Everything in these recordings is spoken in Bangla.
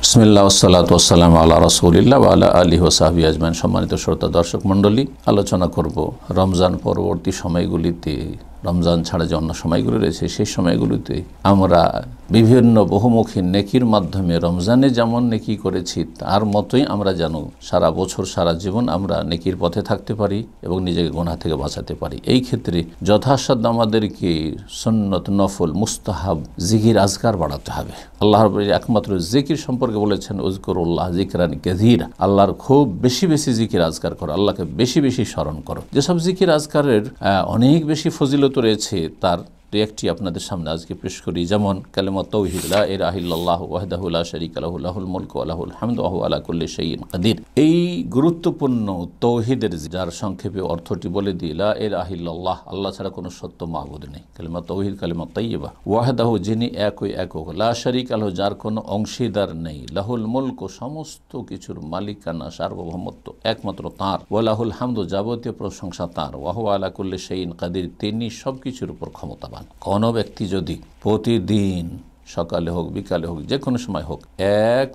বিসমিল্লাহ ওয়াসসালাতু ওয়াসসালামু আলা রাসূলিল্লাহ ওয়া আলা আলিহি ওয়া সাহবিহি আজমাইন। সম্মানিত শ্রোতা দর্শক মণ্ডলী, আলোচনা করব রমজান পরবর্তী সময়গুলিতে, রমজান ছাড়া যে অন্য সময়গুলি রয়েছে সেই সময়গুলিতে আমরা বিভিন্ন বহুমুখী নেকির মাধ্যমে রমজানে যেমন নেকি করেছি তার মতোই আমরা যেন সারা বছর সারা জীবন আমরা নেকির পথে থাকতে পারি এবং নিজেকে গুনাহ থেকে বাঁচাতে পারি। এই ক্ষেত্রে যথাসাধ্য আমাদেরকে সুন্নত, নফল, মুস্তাহাব জিকির আজকার বাড়াতে হবে। আল্লাহ একমাত্র জিকির সম্পর্কে বলেছেন উযকুরুল্লাহ জিকরান কাসীরা, আল্লাহর খুব বেশি বেশি জিকির আজকার করো, আল্লাহকে বেশি বেশি স্মরণ করো। যেসব জিকির আজকারের অনেক বেশি ফজিলত রয়েছে তার একটি আপনাদের সামনে আজকে পেশ করি। যেমন কালিমা তাওহীদ, লা ইলাহা ইল্লাল্লাহু ওয়াহদাহু লা শারীকা লাহু লাহুল মুলকু ওয়া লাহুল হামদু ওয়া হুয়া আলা কুল্লি শাইইন কাদির। এই গুরুত্বপূর্ণ তাওহীদের যার সংক্ষেপে অর্থটি বলে দিই, লা ইলাহা ইল্লাল্লাহ, আল্লাহ ছাড়া কোনো সত্য মাবুদ নেই। কালিমা তাওহীদ, কালিমা তাইয়্যিবা। ওয়াহদাহু, যিনি একই একক, লা শারীকা লাহু, যার কোনো অংশীদার নেই, লাহুল মুলকু, সমস্ত কিছুর মালিকানা সার্বভৌমত্ব একমাত্র তাঁর, ওয়া লাহুল হামদু, যাবতীয় প্রশংসা তাঁর, ওয়া হুয়া আলা কুল্লি শাইইন কাদির, তিনি সবকিছুর উপর ক্ষমতাবান। কোনো ব্যক্তি যদি প্রতিদিন সকালে হোক বিকালে হোক যে কোনো সময় হোক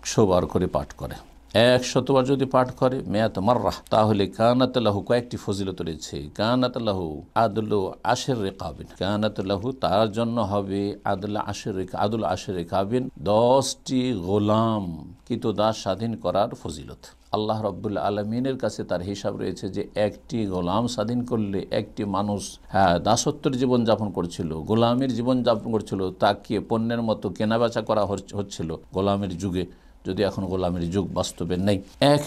100 বার করে পাঠ করে, 100 বার যদি পাঠ করে মেয়াত মাররাহ, তাহলে কানাত লাহু, কয়েকটি ফজিলত রয়েছে। কানাত লাহু আদলু আশর রিকাবিন, কানাত লাহু, তার জন্য হবে আদল আশর রিকাবিন, 10টি গোলাম কিতদাস স্বাধীন করার ফজিলত। আল্লাহ রাব্বুল আলামিনের কাছে তার হিসাব রয়েছে যে একটি গোলাম স্বাধীন করলে, একটি মানুষ দাসত্বের জীবনযাপন করছিল, গোলামের জীবনযাপন করছিল, তাকে পণ্যের মতো কেনাবেচা করা হচ্ছিল গোলামের যুগে, যদি এখন গোলামের যুগ বাস্তবে নেই।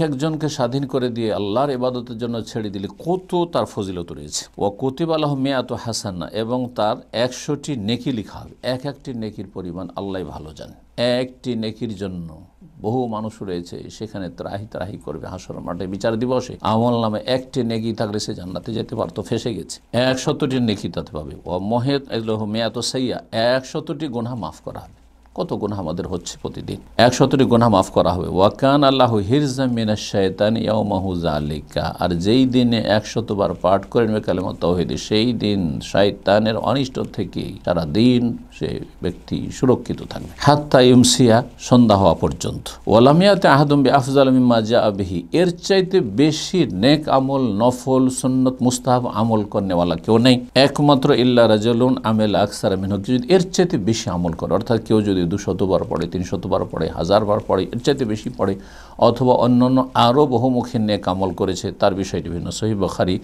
একজনকে স্বাধীন করে দিয়ে আল্লাহর ইবাদতের জন্য ছেড়ে দিলে কত তার ফজিলত রয়েছে। ও কুতিবা লাহু মিআতু হাসানা, এবং তার 100টি নেকি লিখা হবে। একটি নেকির পরিমাণ আল্লাহ ভালো জানেন। একটি নেকির জন্য বহু মানুষ রয়েছে সেখানে ত্রাহি ত্রাহি করবে হাসর মাঠে বিচার দিবসে। আমল নামে একটি নেকি থাকলে সে জান্নাতে যেতে পারতো, ফেসে গেছে। 100টি নেকি তাতে পাবে। ও মহেদ লাহু মিআতু সাইয়্যা, 100টি গুনাহ মাফ করা হবে। কত গুনাহ আমাদের হচ্ছে প্রতিদিন, 100টি গুনাহ মাফ করা হবে। ওয়াকান আল্লাহু হিরজাম মিনাশ শাইতানি ইয়াওমাহু যালিকা, আর যেই দিনে 100 বার পাঠ করে নেবে কালিমা তাওহীদ, সেই দিন শয়তানের অনিষ্ট থেকে সারা দিন সে ব্যক্তি সুরক্ষিত থাকবে। হাত্তা ইউমসিয়া, সন্ধ্যা হওয়া পর্যন্ত। ওয়ালাম ইয়াতি আহাদুম বিআফজাল মিম্মা জাআ বিহি, এর চাইতে বেশি নেক আমল, নফল, সুন্নত, মুস্তাহাব আমল করনেওয়ালা কেউ নেই। একমাত্র ইল্লা রাজুলুন আমিলা আকসারা মিনহু, যদি এর চাইতে বেশি আমল করে, অর্থাৎ কেউ যদি 200 বার পড়ে, 300 বার পড়ে, 1000 বার পড়ে, এর চাইতে বেশি পড়ে, অথবা অন্যান্য আরও বহুমুখী নেক আমল করেছে, তার বিষয়টি ভিন্ন। সহিহ বুখারী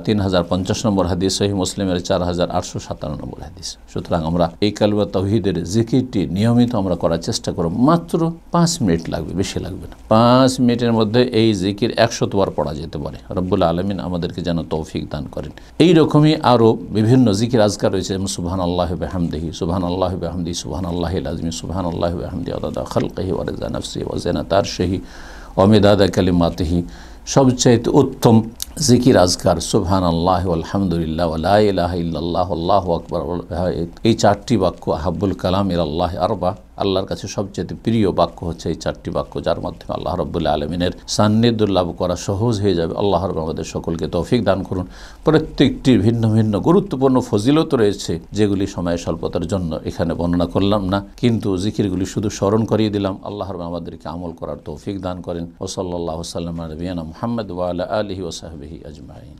3050 নম্বর হাদিস, সহিহ মুসলিমের 4857 নম্বর হাদিস। সুতরাং আমরা এই কালিমা তাওহীদের জিকিরটি নিয়মিত আমরা করার চেষ্টা করব। মাত্র 5 মিনিট লাগবে, বেশি লাগবে না। 5 মিনিটের মধ্যে এই জিকির 100 বার পড়া যেতে পারে। রব্বুল আলামিন আমাদেরকে যেন তৌফিক দান করেন। এই রকমই আরও বিভিন্ন জিকির আজকার রয়েছে, যেমন সুবহানাল্লাহি ওয়া বিহামদিহি, সুবহানাল্লাহি ওয়া বিহামদিহি, সুবহানাল্লাহিল আযীম, সুবহানাল্লাহি ওয়া বিহামদিহি, আদাদা খালকিহি ওয়া রিজা নাফসিহি ওয়া জিনাতা আরশিহি ওয়া মিদাদা কালিমাতিহি। সবচাইতে উত্তম জিকির আজকার সুবহানাল্লাহি ওয়াল হামদুলিল্লাহ ওয়া লা ইলাহা ইল্লাল্লাহু আল্লাহু আকবার। এই 4টি বাক্য আহাব্বুল কালাম ইলাল্লাহি আরবা, আল্লাহর কাছে সবচেয়ে প্রিয় বাক্য হচ্ছে এই 4টি বাক্য, যার মাধ্যমে আল্লাহ রাব্বুল আলামিনের সান্নিধ্য লাভ করা সহজ হয়ে যাবে। আল্লাহ রাব্বুল আমাদের সকলকে তৌফিক দান করুন। প্রত্যেকটির ভিন্ন ভিন্ন গুরুত্বপূর্ণ ফজিলত রয়েছে, যেগুলি সময় স্বল্পতার জন্য এখানে বর্ণনা করলাম না, কিন্তু জিকিরগুলি শুধু স্মরণ করিয়ে দিলাম। আল্লাহ রাব্বুল আমাদেরকে আমল করার তৌফিক দান করেন। ওয়া সাল্লাল্লাহু সাল্লাম আলা নবিয়িনা মুহাম্মদ ওয়া আলা আলিহি ওয়া সাহবিহি আজমাইন।